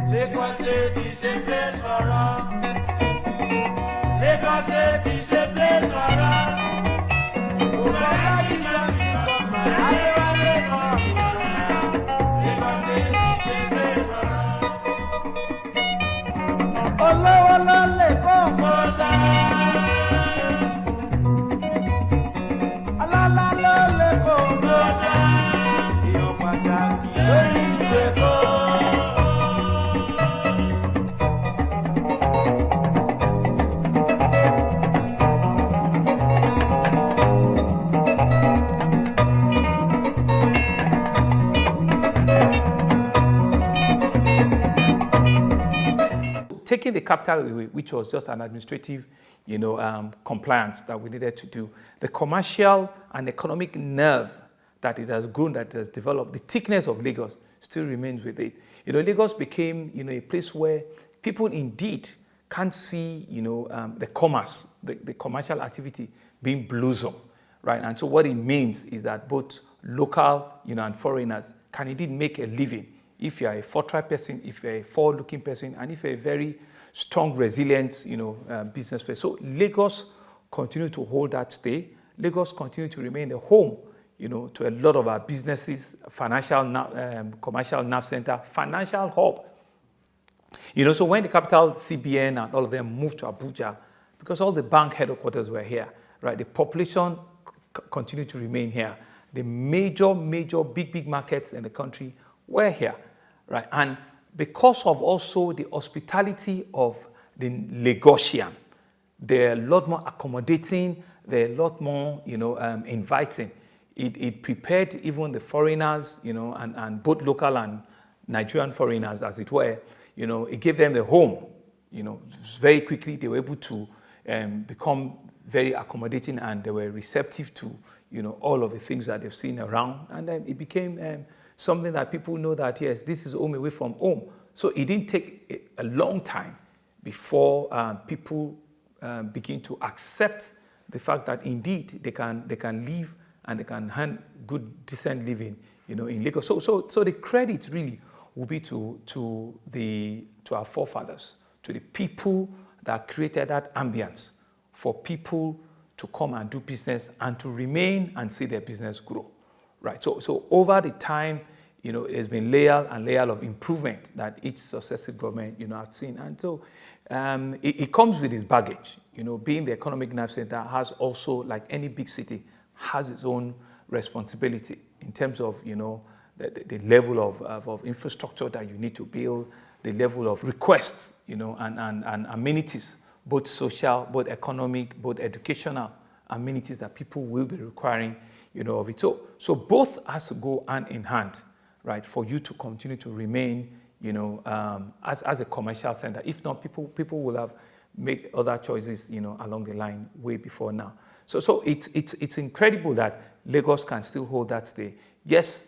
Lagos State is a place for us. Lagos State is a place for us. Babajide Olusola Sanwo-Olu. Lagos State is a place for us. Olówó ló lè kó mọ́sá. Ọlọ́lá ló lè kó mọ́sá. Èèyàn pàtàkì ló ní ìwé kó. Taking the capital away, which was just an administrative, compliance that we needed to do, the commercial and economic nerve that it has grown, that it has developed, the thickness of Lagos still remains with it. Lagos became, a place where people indeed can't see, the commerce, the commercial activity being blossom, right? And so what it means is that both local, and foreigners can indeed make a living if you are a forthright person, if you're a forward-looking person, and if you're a very strong, resilient, business person. So Lagos continue to hold that stay. Lagos continue to remain the home, to a lot of our businesses, financial, commercial nerve center, financial hub. So when the capital CBN and all of them moved to Abuja, because all the bank headquarters were here, right? The population continued to remain here. The major, big markets in the country were here, right? And because of also the hospitality of the Lagosian, they're a lot more accommodating, they're a lot more, inviting. It prepared even the foreigners, and both local and Nigerian foreigners, as it were, it gave them a home. Very quickly they were able to become very accommodating, and they were receptive to, all of the things that they've seen around. And then it became something that people know that, yes, this is home away from home. So it didn't take a long time before people begin to accept the fact that indeed they can live and they can have good, decent living, in Lagos. So the credit really will be to our forefathers, to the people that created that ambience for people to come and do business and to remain and see their business grow. Right. So over the time, there's been layer and layer of improvement that each successive government, has seen. And so it comes with its baggage. Being the economic nerve center has also, like any big city, has its own responsibility in terms of, the level of infrastructure that you need to build, the level of requests, and amenities, both social, both economic, both educational amenities that people will be requiring, of it. So both has to go hand in hand, right, for you to continue to remain, as a commercial center. If not, people will have made other choices, along the line way before now. So it's incredible that Lagos can still hold that stay. Yes,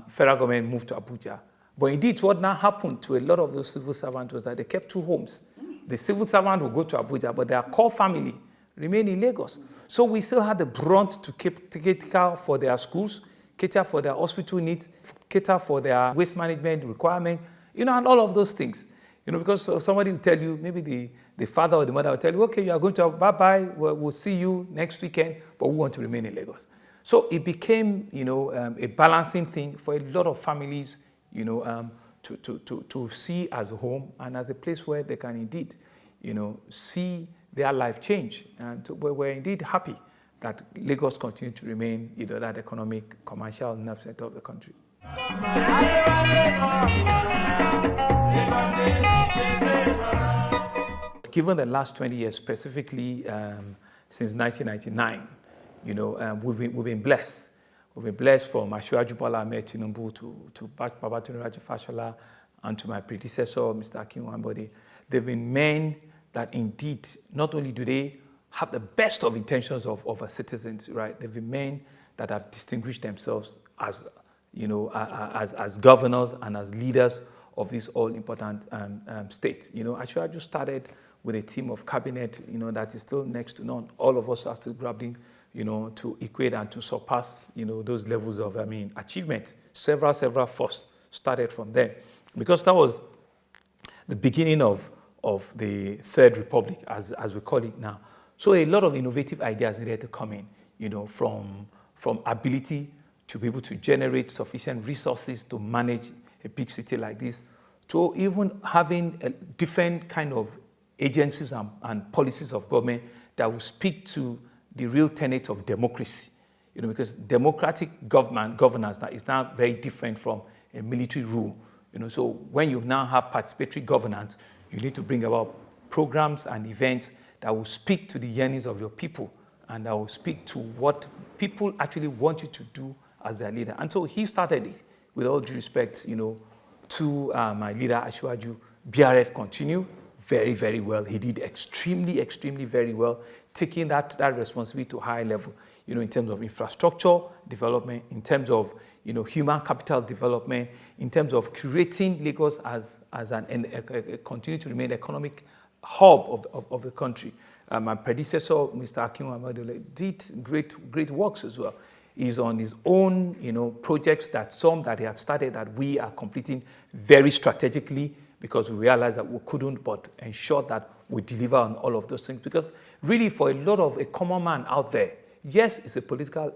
federal government moved to Abuja, but indeed what now happened to a lot of those civil servants was that they kept two homes. The civil servant will go to Abuja, but their core family remain in Lagos. So we still had the brunt to cater for their schools, cater for their hospital needs, cater for their waste management requirement, and all of those things. Because somebody will tell you, maybe the father or the mother will tell you, okay, you are going to bye-bye, we'll see you next weekend, but we want to remain in Lagos. So it became, a balancing thing for a lot of families, to see as a home and as a place where they can indeed, see their life change. And we're indeed happy that Lagos continues to remain, that economic, commercial nerve center of the country. Given the last 20 years, specifically since 1999, we've been blessed. We've been blessed from Asiwaju Bola Ahmed Tinubu to Babajide Olusola Sanwo-Olu and to my predecessor, Mr. Akin Wambode. They've been men that indeed, not only do they have the best of intentions of our citizens, right? They've been men that have distinguished themselves as, as governors and as leaders of this all-important state. Asiwaju started with a team of cabinet, that is still next to none. All of us are still grappling, to equate and to surpass, those levels of, achievement. Several firsts started from there. Because that was the beginning of the Third Republic, as we call it now. So a lot of innovative ideas needed to come in, from ability to be able to generate sufficient resources to manage a big city like this, to even having a different kind of agencies and policies of government that will speak to the real tenet of democracy. Because democratic governance that is now very different from a military rule. So when you now have participatory governance, you need to bring about programs and events that will speak to the yearnings of your people and that will speak to what people actually want you to do as their leader. And so he started it, with all due respect, to my leader, Asiwaju. BRF continued very, very well. He did extremely, extremely very well, taking that responsibility to a high level, in terms of infrastructure development, in terms of, human capital development, in terms of creating Lagos as continue to remain economic hub of the country. My predecessor, Mr. Akinwumi Amadole, did great works as well. He's on his own, projects that he had started that we are completing very strategically, because we realized that we couldn't but ensure that we deliver on all of those things. Because really, for a lot of a common man out there, yes, it's a political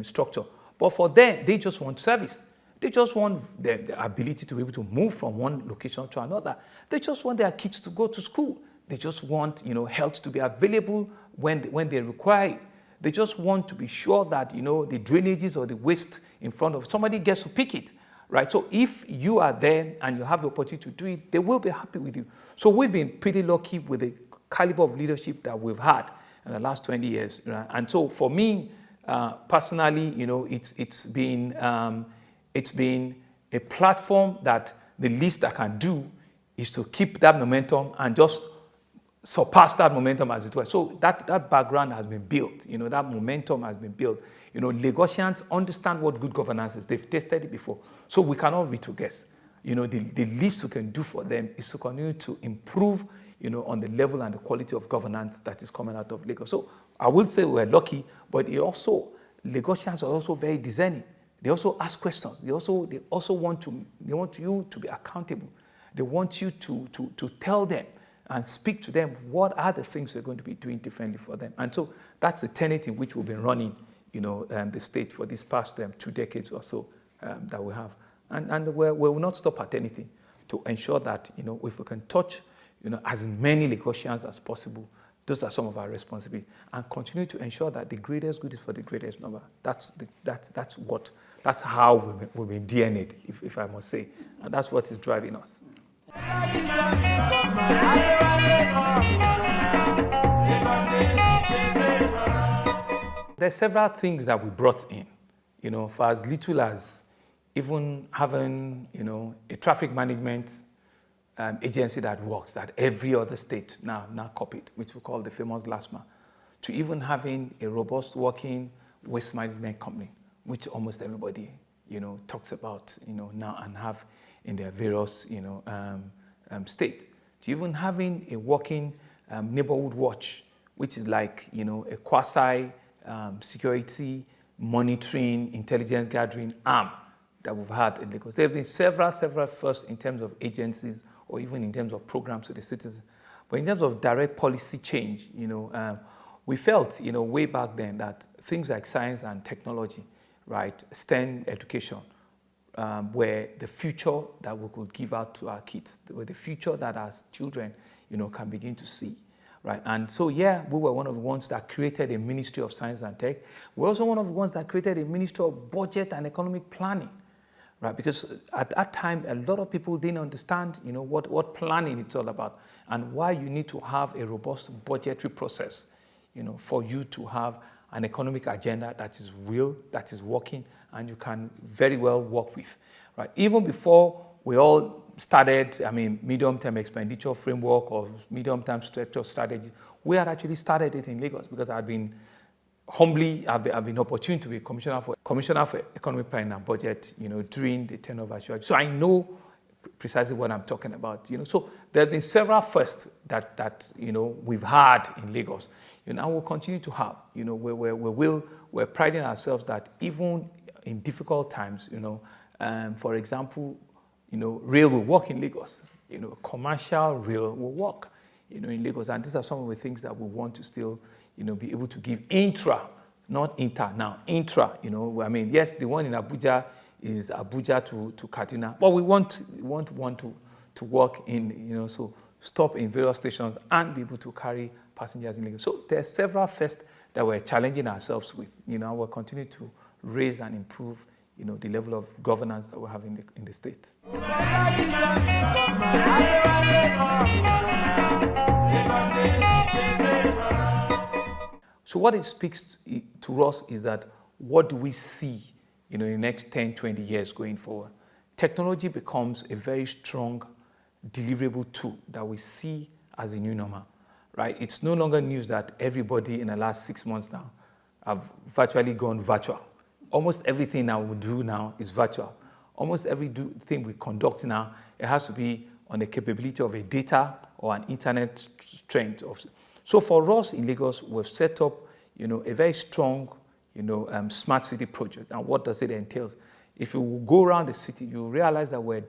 structure, but for them, they just want service. They just want the ability to be able to move from one location to another. They just want their kids to go to school. They just want, health to be available when they require it. They just want to be sure that, the drainages or the waste in front of somebody gets to pick it, right? So if you are there and you have the opportunity to do it, they will be happy with you. So we've been pretty lucky with the caliber of leadership that we've had in the last 20 years. Right? And so for me, personally, it's been a platform that the least I can do is to keep that momentum and just surpass that momentum as it were. So that background has been built, that momentum has been built. Lagosians understand what good governance is. They've tasted it before. So we cannot read to guess. The least we can do for them is to continue to improve, on the level and the quality of governance that is coming out of Lagos. So I will say we're lucky, but Lagosians are also very discerning. They also ask questions. They also want you to be accountable. They want you to tell them and speak to them what are the things they're going to be doing differently for them. And so that's the tenet in which we've been running, the state for these past 2 decades or so that we have. And we will not stop at anything to ensure that, if we can touch, as many Lagosians as possible, those are some of our responsibilities, and continue to ensure that the greatest good is for the greatest number. That's how we've been DNA'd, if I must say, and that's what is driving us. There's several things that we brought in, for as little as even having, a traffic management agency that works, that every other state now copied, which we call the famous LASMA, to even having a robust working waste management company, which almost everybody, talks about, now and have in their various, state, to even having a working neighborhood watch, which is like, a quasi security monitoring, intelligence gathering arm that we've had in Lagos. There have been several firsts in terms of agencies or even in terms of programs to the citizens. But in terms of direct policy change, we felt, way back then that things like science and technology, right, STEM education, were the future that we could give out to our kids, were the future that our children, can begin to see, right? And so, we were one of the ones that created a Ministry of Science and Tech. We're also one of the ones that created a Ministry of Budget and Economic Planning, right? Because at that time, a lot of people didn't understand, what planning it's all about and why you need to have a robust budgetary process, for you to have an economic agenda that is real, that is working, and you can very well work with, right? Even before we all started, medium-term expenditure framework or medium-term structure strategy, we had actually started it in Lagos because I've been opportune to be Commissioner for Economic Planning and Budget, during the tenure of Asiwaju. So I know precisely what I'm talking about, So there have been several firsts that we've had in Lagos, and we'll continue to have, we're priding ourselves that even in difficult times, for example, rail will work in Lagos. commercial rail will work, in Lagos. And these are some of the things that we want to still, be able to give intra, not inter now, intra, yes, the one in Abuja is Abuja to Kaduna, but we want to work in, so stop in various stations and be able to carry passengers in Lagos. So there are several firsts that we're challenging ourselves with, and we'll continue to raise and improve, the level of governance that we have in the state. So what it speaks to us is that what do we see, in the next 10, 20 years going forward? Technology becomes a very strong deliverable tool that we see as a new normal, right? It's no longer news that everybody in the last 6 months now have virtually gone virtual. Almost everything now we do now is virtual. Almost everything we conduct now, it has to be on the capability of a data or an internet strength. So for us in Lagos, we've set up, a very strong, smart city project. And what does it entail? If you go around the city, you realize that we're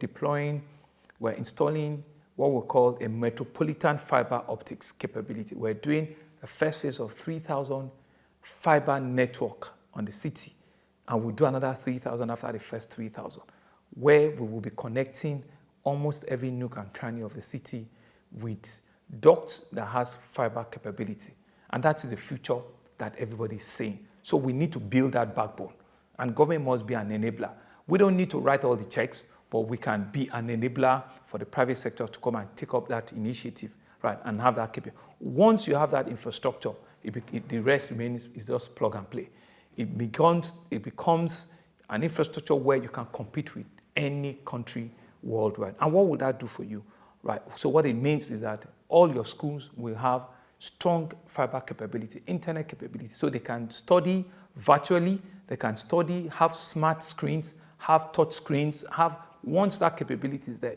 installing what we call a metropolitan fiber optics capability. We're doing a first phase of 3,000 fiber network on the city, and we'll do another 3,000 after the first 3,000, where we will be connecting almost every nook and cranny of the city with ducts that has fiber capability. And that is the future that everybody is saying. So we need to build that backbone, and government must be an enabler. We don't need to write all the checks, but we can be an enabler for the private sector to come and take up that initiative, right, and have that capability. Once you have that infrastructure, the rest remains is just plug and play. It becomes an infrastructure where you can compete with any country worldwide. And what will that do for you, right? So what it means is that all your schools will have strong fiber capability, internet capability, so they can study virtually, they can study, have smart screens, have touch screens, once that capability is there,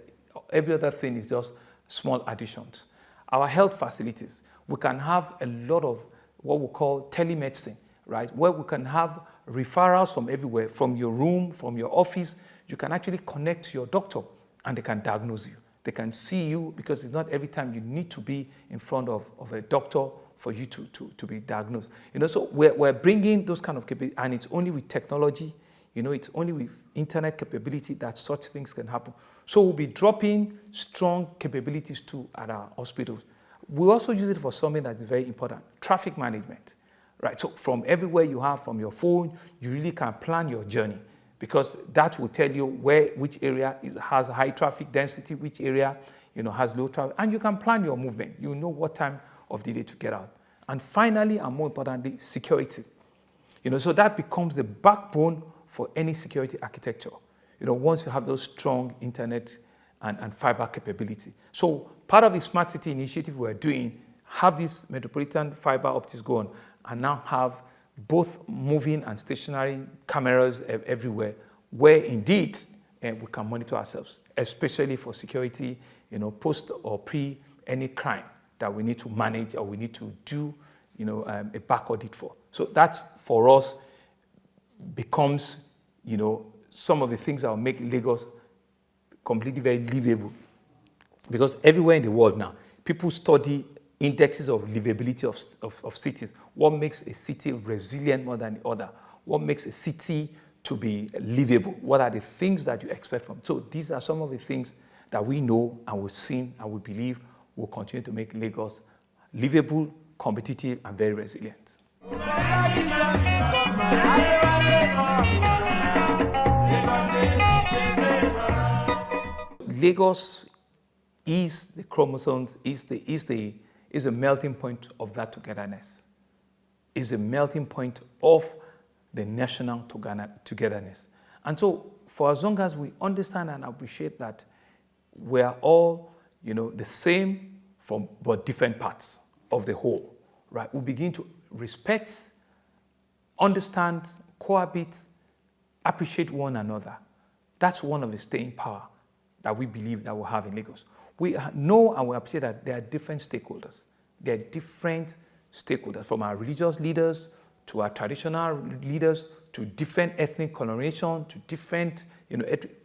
every other thing is just small additions. Our health facilities, we can have a lot of what we call telemedicine, right? Where we can have referrals from everywhere, from your room, from your office. You can actually connect to your doctor and they can diagnose you. They can see you, because it's not every time you need to be in front of a doctor for you to be diagnosed. So we're bringing those kind of capabilities, and it's only with technology, it's only with internet capability that such things can happen. So we'll be dropping strong capabilities too at our hospitals. We also use it for something that is very important, traffic management, right? So from everywhere you have, from your phone, you really can plan your journey, because that will tell you which area has high traffic density, which area has low traffic, and you can plan your movement. You know what time of the day to get out. And finally, and more importantly, security. So that becomes the backbone for any security architecture. Once you have those strong internet and fiber capability. So part of the smart city initiative we're doing, have this metropolitan fiber optics go on, and now have both moving and stationary cameras everywhere, where indeed we can monitor ourselves, especially for security, post or pre any crime that we need to manage or we need to do, a back audit for. So that's, for us, becomes, some of the things that will make Lagos completely very livable. Because everywhere in the world now, people study indexes of livability of cities. What makes a city resilient more than the other? What makes a city to be livable? What are the things that you expect from it? So these are some of the things that we know and we've seen and we believe will continue to make Lagos livable, competitive, and very resilient. Lagos is the chromosomes, is a melting point of that togetherness. Is a melting point of the national togetherness. And so, for as long as we understand and appreciate that we are all, the same but different parts of the whole, right? We begin to respect, understand, cohabit, appreciate one another. That's one of the staying power that we believe that we have in Lagos. We know and we appreciate that there are different stakeholders. There are different stakeholders, from our religious leaders to our traditional leaders to different ethnic coloration to different,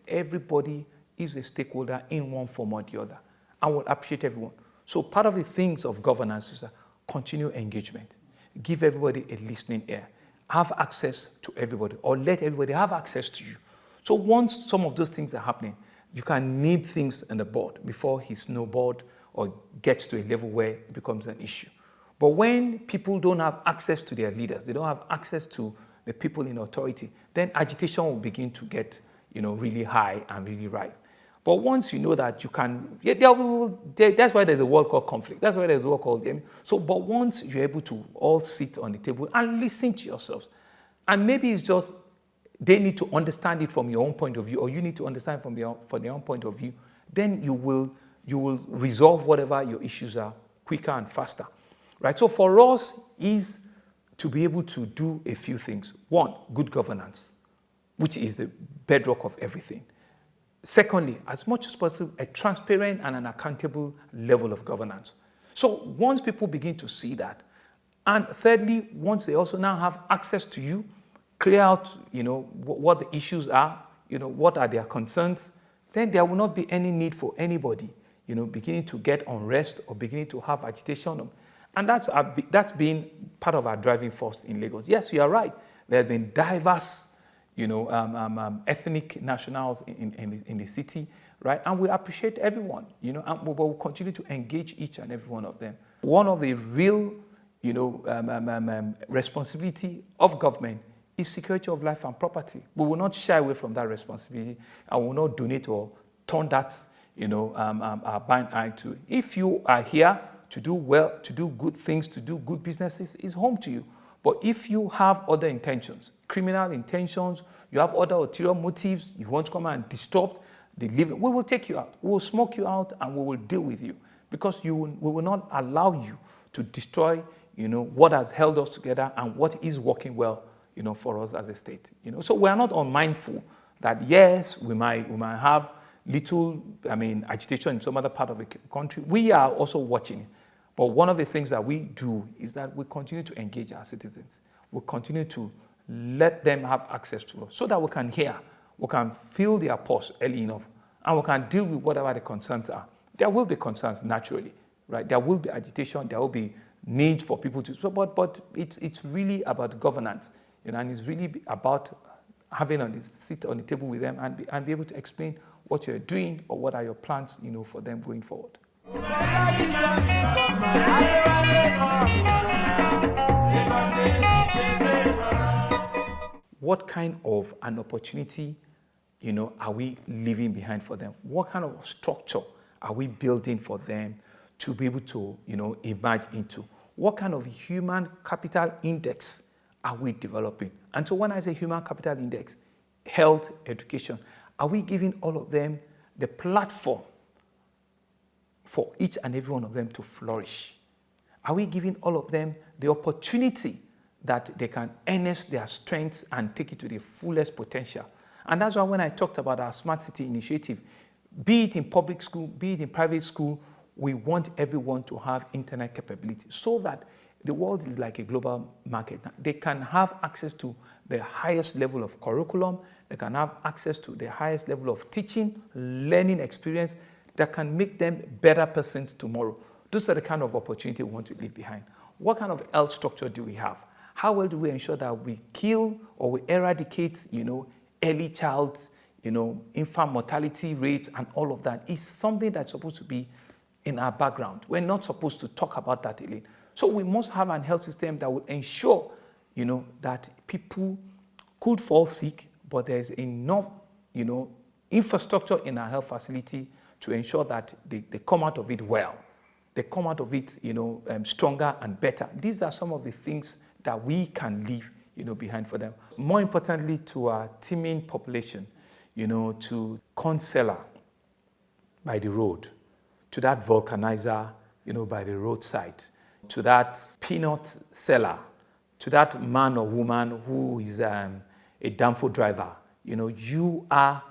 everybody is a stakeholder in one form or the other. and will appreciate everyone. So part of the things of governance is continue engagement. Give everybody a listening ear. Have access to everybody, or let everybody have access to you. So once some of those things are happening, you can nib things in the board before he snowballed or gets to a level where it becomes an issue. But when people don't have access to their leaders, they don't have access to the people in authority, then agitation will begin to get, really high and really ripe. But once you know that you can, that's why there's a word called conflict. That's why there's a word called game. So, but once you're able to all sit on the table and listen to yourselves, and maybe it's just they need to understand it from your own point of view, or you need to understand from their own point of view, then you will resolve whatever your issues are quicker and faster, right? So for us is to be able to do a few things. One, good governance, which is the bedrock of everything. Secondly, as much as possible, a transparent and an accountable level of governance. So once people begin to see that, and thirdly, once they also now have access to you, clear out, what the issues are, what are their concerns, then there will not be any need for anybody, beginning to get unrest or beginning to have agitation. And that's been part of our driving force in Lagos. Yes, you are right. There have been diverse, ethnic nationals in the city, right? And we appreciate everyone, and we will continue to engage each and every one of them. One of the real, responsibility of government is security of life and property. We will not shy away from that responsibility, and will not donate or turn that, our blind eye to. If you are here to do well, to do good things, to do good businesses, it's home to you. But if you have other intentions, criminal intentions, you have other ulterior motives, you want to come and disrupt the living, we will take you out. We will smoke you out and we will deal with you, because we will not allow you to destroy, what has held us together and what is working well, for us as a state. So we are not unmindful that yes, we might have little, agitation in some other part of the country. We are also watching. But one of the things that we do is that we continue to engage our citizens. We continue to let them have access to us so that we can hear, we can feel their pulse early enough, and we can deal with whatever the concerns are. There will be concerns naturally, right? There will be agitation, there will be need for people to, but it's really about governance, and it's really about having sit on the table with them and be able to explain what you're doing or what are your plans, for them going forward. What kind of an opportunity, are we leaving behind for them? What kind of structure are we building for them to be able to, emerge into? What kind of human capital index are we developing? And so when I say human capital index, health, education, are we giving all of them the platform for each and every one of them to flourish? Are we giving all of them the opportunity that they can harness their strengths and take it to the fullest potential? And that's why when I talked about our Smart City initiative, be it in public school, be it in private school, we want everyone to have internet capability so that the world is like a global market. They can have access to the highest level of curriculum. They can have access to the highest level of teaching, learning experience that can make them better persons tomorrow. Those are the kind of opportunity we want to leave behind. What kind of health structure do we have? How well do we ensure that we kill or we eradicate, early child, infant mortality rates and all of that? Is something that's supposed to be in our background. We're not supposed to talk about that alone. So we must have a health system that will ensure, that people could fall sick, but there's enough, infrastructure in our health facility to ensure that they come out of it well. They come out of it, stronger and better. These are some of the things that we can leave, behind for them. More importantly, to our teeming population, to corn seller by the road, to that vulcanizer, by the roadside, to that peanut seller, to that man or woman who is a danfo driver. You are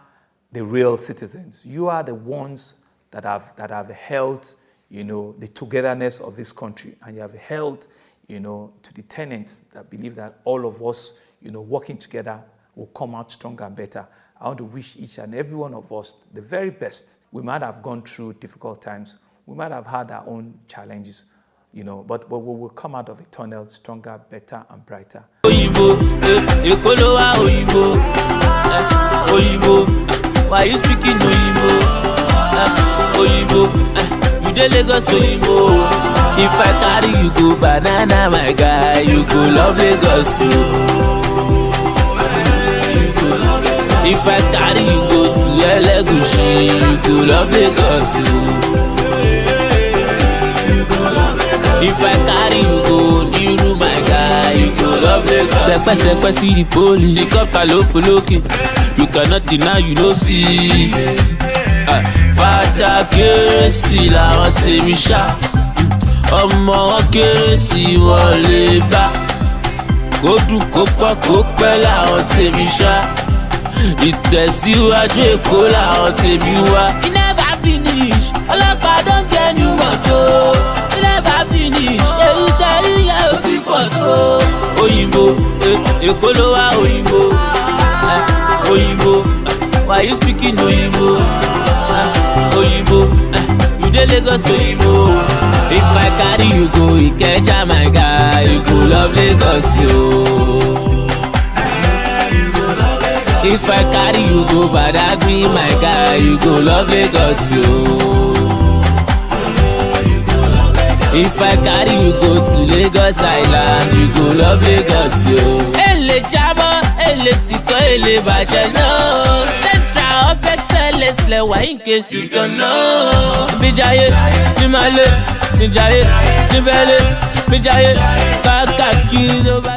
the real citizens. You are the ones that have held, the togetherness of this country, and you have held, to the tenets that believe that all of us, working together will come out stronger and better I want to wish each and every one of us the very best. We might have gone through difficult times. We might have had our own challenges, you know, but we will come out of a tunnel stronger, better, and brighter. Oyinbo, Ekolowa Oyinbo, Oyinbo, why you speaking Oyinbo? Oyinbo, you dey Lagos Oyinbo. If I carry you go banana, my guy, you go love Lagos. If I carry you go to Elegushi, you go love Lagos. If I carry you go Niru, my guy, you go love Lagos. Sepe see the police, they come kalo foloke. You cannot deny, you no see. Fada kérésì làwọn tèmi ṣá. Ọmọ wọn kérésì wọlé bá. Kó dùn kó pọ̀ kó pẹ́ làwọn tèmi ṣá. Ìtẹ̀síwájú Èkó làwọn tèmi wá. You never finish, ọlọ́pàá don get new motor. You never finish, èyí tẹ̀rí yẹn ò ti pọ̀ tó. Oyinbo, Ekolowa Oyinbo, Oyinbo, why you speaking Oyinbo? Oyinbo, you dey Lagos Oyinbo. If I carry you go Ikeja, my guy, you go love Lagos, yo. If I carry you go Badagry, my guy, you go love Lagos, yo. If I carry you go to Lagos Island, you go love Lagos, yo. Ele jamo, ele tiko, ele bàjẹ́ no. Central of excellence lẹ́wà in case you don't know. Bijaye, ni male, bijaye, ni bele, bijaye, káàkiri ló bá.